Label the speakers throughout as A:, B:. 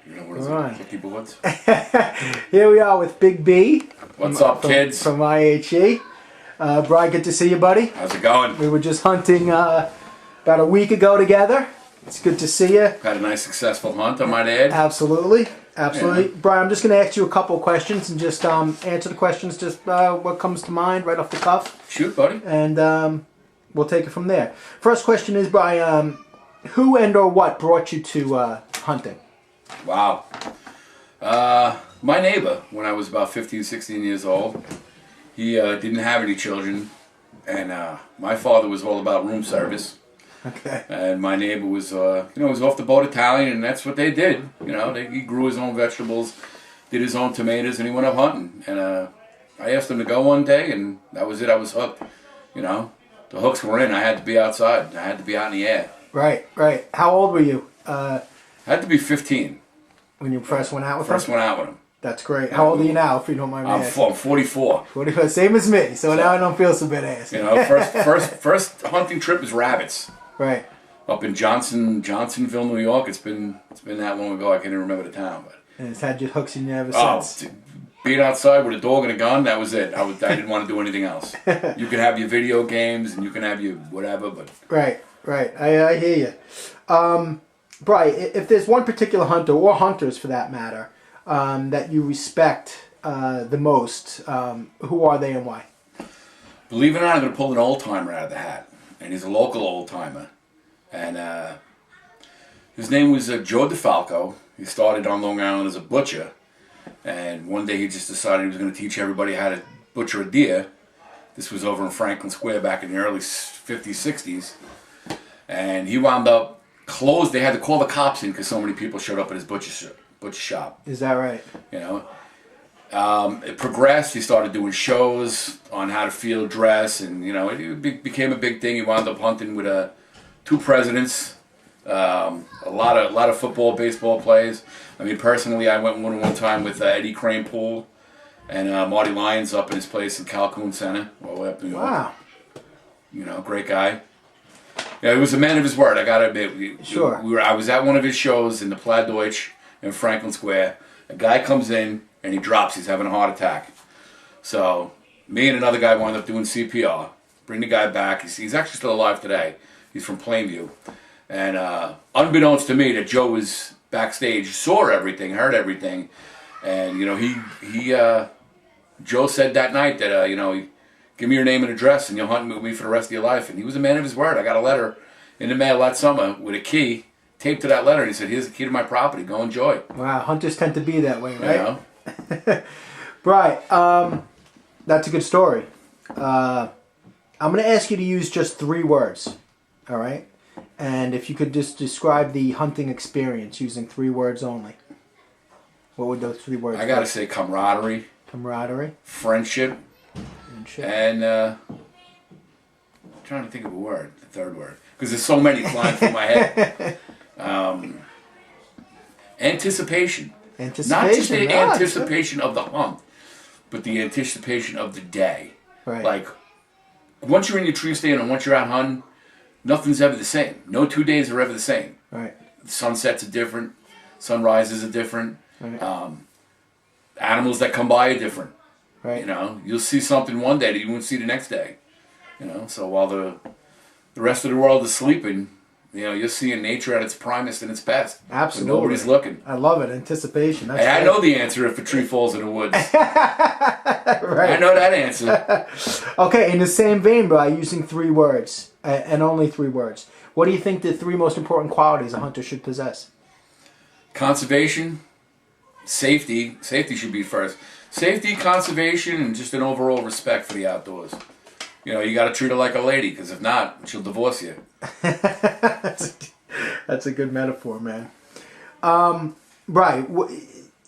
A: You know, what is
B: Right.
A: it? Fifty Bullets.
B: Here we are with Big B.
A: What's up, kids?
B: From IHE. Brian, good to see you, buddy.
A: How's it going?
B: We were just hunting about a week ago together. It's good to see you.
A: Had a nice, successful hunt, I might add.
B: Absolutely. Absolutely.
A: Yeah.
B: Brian, I'm just going to ask you a couple of questions and just answer the questions, just what comes to mind right off the cuff.
A: Shoot, buddy.
B: And we'll take it from there. First question is, Brian, who and or what brought you to hunting?
A: Wow. My neighbor, when I was about 15, 16 years old, he didn't have any children, and my father was all about room service.
B: Okay.
A: And my neighbor was, was off the boat Italian, and that's what they did. He grew his own vegetables, did his own tomatoes, and he went up hunting. And I asked him to go one day, and that was it. I was hooked. The hooks were in. I had to be outside. I had to be out in the air.
B: Right, right. How old were you?
A: I had to be 15.
B: When you first went out with him?
A: First went out with him.
B: That's great. How old are you now, if you don't mind me asking?
A: I'm 44.
B: 44, same as me, so now I don't feel so bad asking.
A: First hunting trip is rabbits.
B: Right.
A: Up in Johnsonville, New York. It's been that long ago I can't even remember the town. But
B: And it's had your hooks in you ever since.
A: Being outside with a dog and a gun, that was it. I didn't want to do anything else. You can have your video games and you can have your whatever, but...
B: Right. I hear you. Brian, if there's one particular hunter, or hunters for that matter, that you respect the most, who are they and why?
A: Believe it or not, I'm going to pull an old-timer out of the hat. And he's a local old-timer. And his name was Joe DeFalco. He started on Long Island as a butcher. And one day he just decided he was going to teach everybody how to butcher a deer. This was over in Franklin Square back in the early 50s, 60s. And he wound up closed. They had to call the cops in because so many people showed up at his butcher shop.
B: Is that right?
A: It progressed. He started doing shows on how to field dress, and it became a big thing. He wound up hunting with two presidents, a lot of football, baseball players. I mean, personally, I went one time with Eddie Kranepool and Marty Lyons up in his place in Calhoun Center, all the way up in New York.
B: Wow.
A: Great guy. Yeah, he was a man of his word. I gotta admit.
B: Sure.
A: I was at one of his shows in the Plaid Deutsch in Franklin Square. A guy comes in and he drops. He's having a heart attack. So me and another guy wound up doing CPR. Bring the guy back. He's actually still alive today. He's from Plainview. And unbeknownst to me, that Joe was backstage, saw everything, heard everything, and Joe said that night that give me your name and address and you'll hunt with me for the rest of your life. And he was a man of his word. I got a letter in the mail that summer with a key taped to that letter, and he said, "Here's the key to my property. Go enjoy."
B: Wow, hunters tend to be that way, right? Right. That's a good story. I'm going to ask you to use just 3 words, all right? And if you could just describe the hunting experience using 3 words only, what would those 3 words be?
A: I got to say camaraderie.
B: Camaraderie.
A: Friendship. And I'm trying to think of a word, the third word, because there's so many flying through my head. Anticipation. Not just the anticipation of the hunt, but the anticipation of the day.
B: Right.
A: Like, once you're in your tree stand and once you're out hunting, nothing's ever the same. No 2 days are ever the same.
B: Right.
A: Sunsets are different. Sunrises are different.
B: Right.
A: Animals that come by are different.
B: Right.
A: You'll see something one day that you won't see the next day. So while the rest of the world is sleeping, you're seeing nature at its primest and its best.
B: Absolutely.
A: When nobody's looking.
B: I love it. Anticipation. That's
A: Hey, I
B: great.
A: know the answer if a tree falls in the woods.
B: Right.
A: I know that answer.
B: Okay, in the same vein, by using 3 words, and only 3 words, what do you think the 3 most important qualities a hunter should possess?
A: Conservation, safety. Safety should be first. Safety, conservation, and just an overall respect for the outdoors. You got to treat her like a lady, because if not, she'll divorce you.
B: That's a good metaphor, man. Right.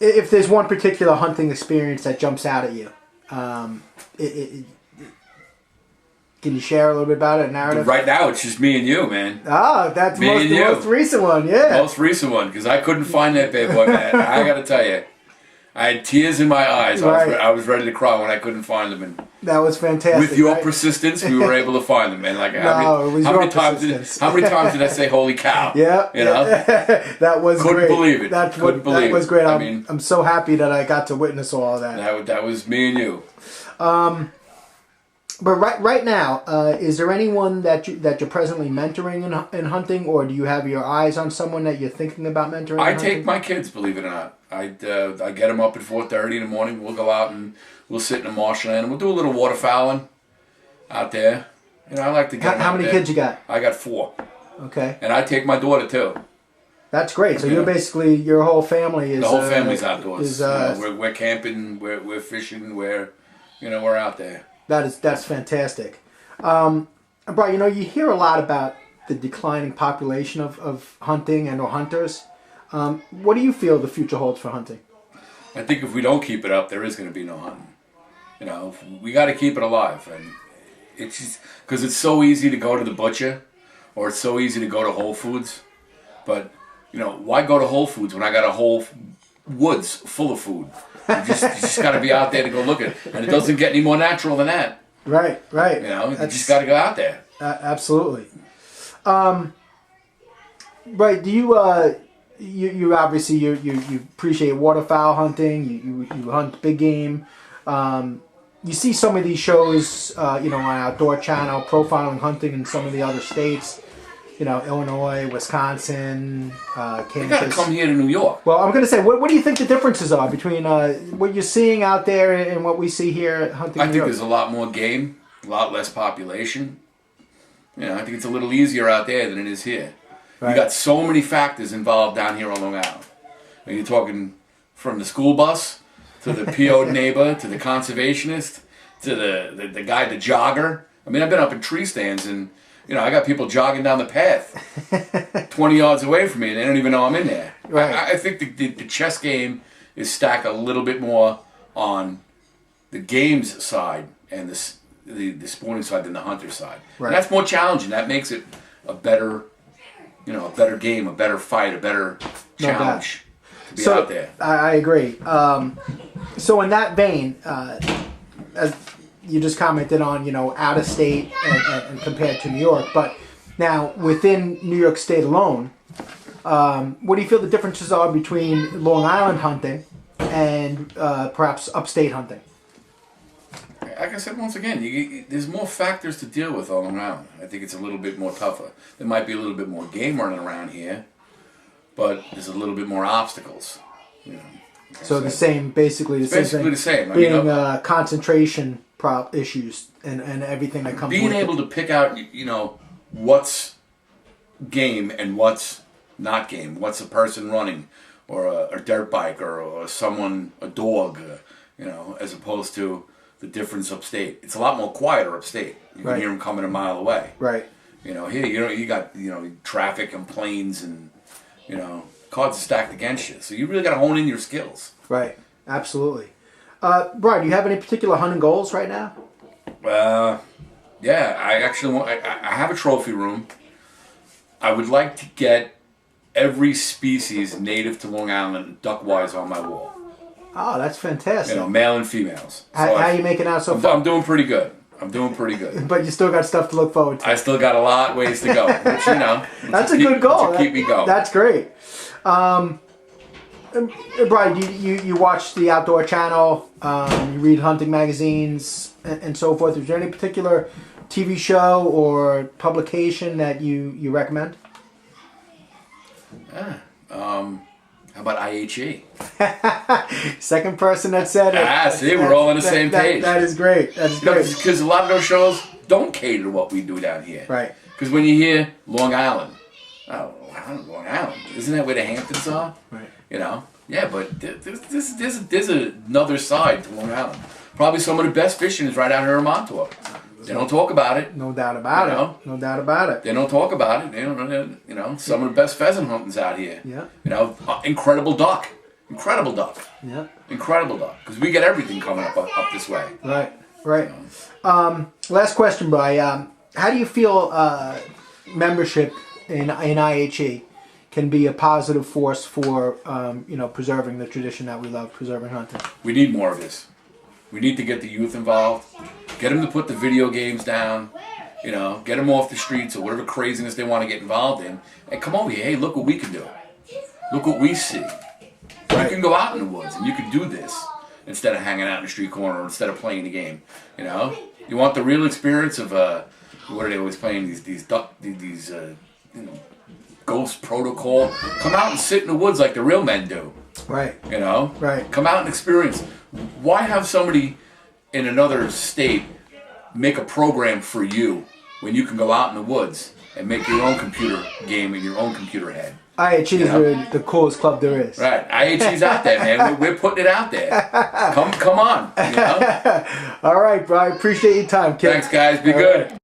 B: If there's one particular hunting experience that jumps out at you, can you share a little bit about it, a narrative?
A: Right now, it's just me and you, man.
B: Ah, that's
A: Me and
B: the
A: you.
B: most recent one, yeah.
A: Most recent one, because I couldn't find that bad boy, man. I got to tell you. I had tears in my eyes.
B: Right.
A: I was ready to cry when I couldn't find them. And
B: that was fantastic.
A: with your
B: right?
A: persistence, we were able to find them. And like, how many times did I say "Holy cow"?
B: Yeah,
A: you know,
B: that was
A: couldn't
B: great.
A: believe it.
B: That was great. I'm so happy that I got to witness all of that.
A: That was me and you.
B: But right now, is there anyone that you're presently mentoring in hunting, or do you have your eyes on someone that you're thinking about mentoring?
A: I take my kids, believe it or not. I get them up at 4:30 in the morning. We'll go out and we'll sit in the marshland and we'll do a little waterfowling out there. You know, I like to get them
B: How
A: out
B: many
A: there.
B: kids you got?
A: I got 4.
B: Okay.
A: And I take my daughter too.
B: That's great. So you're basically, your whole family is...
A: The whole family's outdoors.
B: Is,
A: we're camping, we're fishing, we're out there.
B: That's fantastic. Brian, you hear a lot about the declining population of hunting and or hunters. What do you feel the future holds for hunting?
A: I think if we don't keep it up, there is going to be no hunting. We got to keep it alive, and it's just because it's so easy to go to the butcher, or it's so easy to go to Whole Foods. But why go to Whole Foods when I got a whole woods full of food? You just got to be out there to go look at it, and it doesn't get any more natural than that.
B: Right.
A: You just got to go out there.
B: Absolutely. Right. Do you you obviously you appreciate waterfowl hunting. You hunt big game. You see some of these shows, on Outdoor Channel, profiling hunting in some of the other states. Illinois, Wisconsin, Kansas.
A: You got to come here to New York.
B: Well, I'm going to say, what do you think the differences are between what you're seeing out there and what we see here hunting in New York?
A: I think there's a lot more game, a lot less population. I think it's a little easier out there than it is here. Right. You got so many factors involved down here on Long Island. You're talking from the school bus to the PO'd neighbor to the conservationist to the guy, the jogger. I mean, I've been up in tree stands and I got people jogging down the path 20 yards away from me and they don't even know I'm in there. Right. I think the chess game is stacked a little bit more on the games side and the sporting side than the hunter side. Right. And that's more challenging. That makes it a better game, a better fight, a better challenge to be out there.
B: I agree. So in that vein, as you just commented on, out of state and compared to New York, but now within New York State alone, what do you feel the differences are between Long Island hunting and perhaps upstate hunting?
A: Like I said, once again, there's more factors to deal with on Long Island. I think it's a little bit more tougher. There might be a little bit more game running around here, but there's a little bit more obstacles.
B: So basically the same. Being concentration issues and everything that comes with it.
A: Being able to pick out, what's game and what's not game. What's a person running, or a dirt bike, or someone, a dog, as opposed to the difference upstate. It's a lot more quieter upstate. You can hear them coming a mile away. Right. Here you got traffic and planes and cards are stacked against you. So you really got to hone in your skills. Right.
B: Absolutely. Brian, do you have any particular hunting goals right now?
A: Yeah. I have a trophy room. I would like to get every species native to Long Island duck-wise on my wall.
B: Oh, that's fantastic.
A: Male and females.
B: How are you making out so far?
A: I'm doing pretty good.
B: But you still got stuff to look forward to.
A: I still got a lot ways to go. Which,
B: that's a good goal.
A: Keep me going.
B: That's great. Brian, you watch the Outdoor Channel, you read hunting magazines and so forth. Is there any particular TV show or publication that you recommend?
A: How about IHE?
B: Second person that said it.
A: See, we're all on the same page.
B: That is great. That's great.
A: Because a lot of those shows don't cater to what we do down here. Right. Because when you hear Long Island, Long Island, isn't that where the Hamptons are? Right. Yeah, but there's another side to Long Island. Probably some of the best fishing is right out here in Montauk. They don't talk about it.
B: No doubt about it. No doubt about it.
A: They don't talk about it. They don't. Some of the best pheasant hunting's out here. Yeah. Incredible duck. Yeah. Incredible duck. Because we get everything coming up this way.
B: Right. Last question, Brian. How do you feel membership in IHE can be a positive force for preserving the tradition that we love, preserving hunting.
A: We need more of this. We need to get the youth involved, get them to put the video games down, get them off the streets or whatever craziness they want to get involved in, and come over here. Hey, look what we can do. Look what we see. Right. You can go out in the woods and you can do this instead of hanging out in the street corner or instead of playing the game. You want the real experience of what are they always playing? These Ghost Protocol. Come out and sit in the woods like the real men do.
B: Right.
A: Right. Come out and experience. Why have somebody in another state make a program for you when you can go out in the woods and make your own computer game in your own computer head?
B: IHE is the coolest club there is.
A: Right. IHE's out there, man. We're putting it out there. Come on.
B: All right, bro. I appreciate your time, kid.
A: Thanks, guys. Be good. Right.